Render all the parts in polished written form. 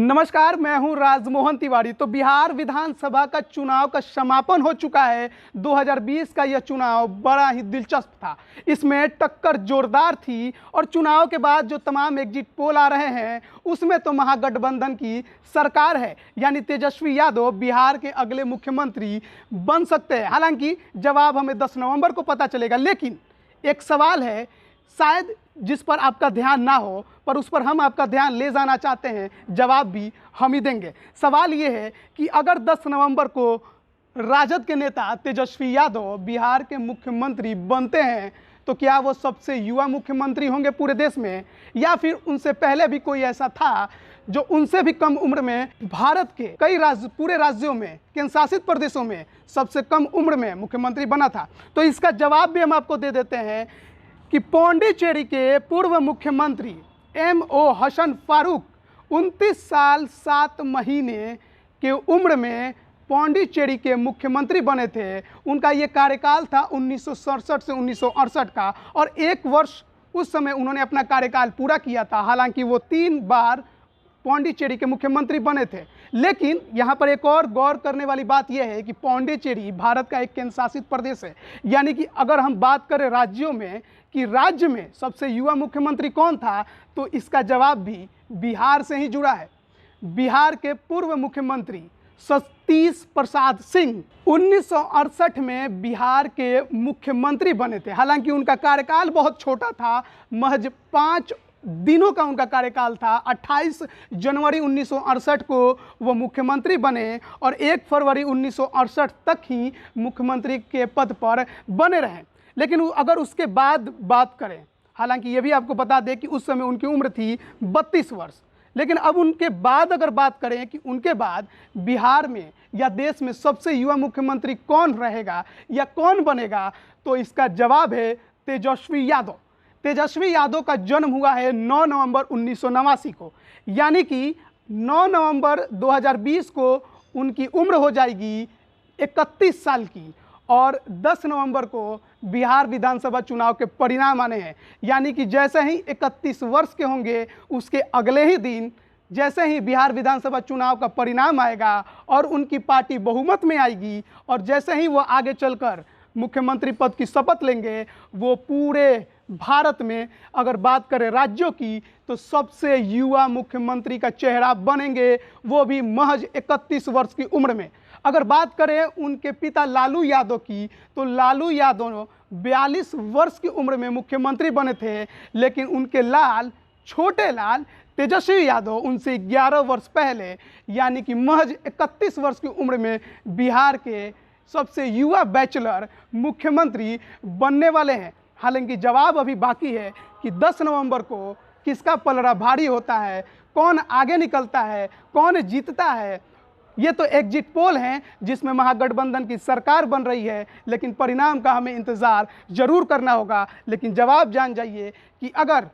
नमस्कार, मैं हूं राजमोहन तिवारी। तो बिहार विधानसभा का चुनाव का समापन हो चुका है। 2020 का यह चुनाव बड़ा ही दिलचस्प था। इसमें टक्कर जोरदार थी और चुनाव के बाद जो तमाम एग्जिट पोल आ रहे हैं उसमें तो महागठबंधन की सरकार है, यानी तेजस्वी यादव बिहार के अगले मुख्यमंत्री बन सकते हैं। हालांकि जवाब हमें 10 नवंबर को पता चलेगा, लेकिन एक सवाल है शायद जिस पर आपका ध्यान ना हो, पर उस पर हम आपका ध्यान ले जाना चाहते हैं। जवाब भी हम ही देंगे। सवाल ये है कि अगर 10 नवंबर को राजद के नेता तेजस्वी यादव बिहार के मुख्यमंत्री बनते हैं तो क्या वो सबसे युवा मुख्यमंत्री होंगे पूरे देश में, या फिर उनसे पहले भी कोई ऐसा था जो उनसे भी कम उम्र में भारत के कई पूरे राज्यों में, केंद्र शासित प्रदेशों में सबसे कम उम्र में मुख्यमंत्री बना था? तो इसका जवाब भी हम आपको दे देते हैं कि पौंडीचेरी के पूर्व मुख्यमंत्री M.O. हसन फारूक 29 साल 7 महीने के उम्र में पौंडीचेरी के मुख्यमंत्री बने थे। उनका ये कार्यकाल था 1967 से 1968 का, और 1 वर्ष उस समय उन्होंने अपना कार्यकाल पूरा किया था। हालांकि वो 3 बार पौंडीचेरी के मुख्यमंत्री बने थे। लेकिन यहाँ पर एक और गौर करने वाली बात यह है कि पौंडीचेरी भारत का एक केंद्र शासित प्रदेश है, यानी कि अगर हम बात करें राज्यों में कि राज्य में सबसे युवा मुख्यमंत्री कौन था, तो इसका जवाब भी बिहार से ही जुड़ा है। बिहार के पूर्व मुख्यमंत्री सतीश प्रसाद सिंह 1968 में बिहार के मुख्यमंत्री बने थे। हालांकि उनका कार्यकाल बहुत छोटा था, महज 5 दिनों का उनका कार्यकाल था। 28 जनवरी 1968 को वो मुख्यमंत्री बने और 1 फरवरी 1968 तक ही मुख्यमंत्री के पद पर बने रहे। लेकिन अगर उसके बाद बात करें, हालांकि ये भी आपको बता दें कि उस समय उनकी उम्र थी 32 वर्ष। लेकिन अब उनके बाद अगर बात करें कि उनके बाद बिहार में या देश में सबसे युवा मुख्यमंत्री कौन रहेगा या कौन बनेगा, तो इसका जवाब है तेजस्वी यादव। तेजस्वी यादव का जन्म हुआ है 9 नवंबर 1989 को, यानी कि 9 नवंबर 2020 को उनकी उम्र हो जाएगी 31 साल की, और 10 नवंबर को बिहार विधानसभा चुनाव के परिणाम आने हैं। यानी कि जैसे ही 31 वर्ष के होंगे उसके अगले ही दिन जैसे ही बिहार विधानसभा चुनाव का परिणाम आएगा और उनकी पार्टी बहुमत में आएगी, और जैसे ही वो आगे चलकर मुख्यमंत्री पद की शपथ लेंगे, वो पूरे भारत में अगर बात करें राज्यों की तो सबसे युवा मुख्यमंत्री का चेहरा बनेंगे, वो भी महज 31 वर्ष की उम्र में। अगर बात करें उनके पिता लालू यादव की, तो लालू यादव 42 वर्ष की उम्र में मुख्यमंत्री बने थे। लेकिन उनके लाल, छोटे लाल तेजस्वी यादव उनसे 11 वर्ष पहले, यानी कि महज 31 वर्ष की उम्र में बिहार के सबसे युवा बैचलर मुख्यमंत्री बनने वाले हैं। हालांकि जवाब अभी बाकी है कि 10 नवंबर को किसका पलड़ा भारी होता है, कौन आगे निकलता है, कौन जीतता है। ये तो एग्जिट पोल हैं जिसमें महागठबंधन की सरकार बन रही है, लेकिन परिणाम का हमें इंतज़ार जरूर करना होगा। लेकिन जवाब जान जाइए कि अगर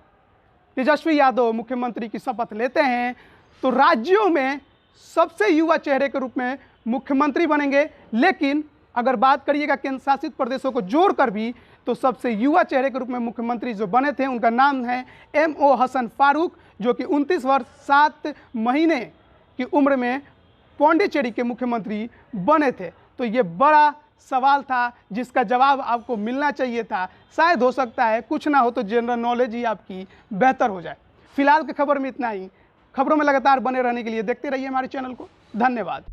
तेजस्वी यादव मुख्यमंत्री की शपथ लेते हैं तो राज्यों में सबसे युवा चेहरे के रूप में मुख्यमंत्री बनेंगे। लेकिन अगर बात करिएगा केंद्र शासित प्रदेशों को जोड़कर भी, तो सबसे युवा चेहरे के रूप में मुख्यमंत्री जो बने थे उनका नाम है M.O. हसन फारूक, जो कि 29 वर्ष 7 महीने की उम्र में पौंडीचेरी के मुख्यमंत्री बने थे। तो ये बड़ा सवाल था जिसका जवाब आपको मिलना चाहिए था। शायद हो सकता है कुछ ना हो तो जनरल नॉलेज ही आपकी बेहतर हो जाए। फिलहाल की खबर में इतना ही। खबरों में लगातार बने रहने के लिए देखते रहिए हमारे चैनल को। धन्यवाद।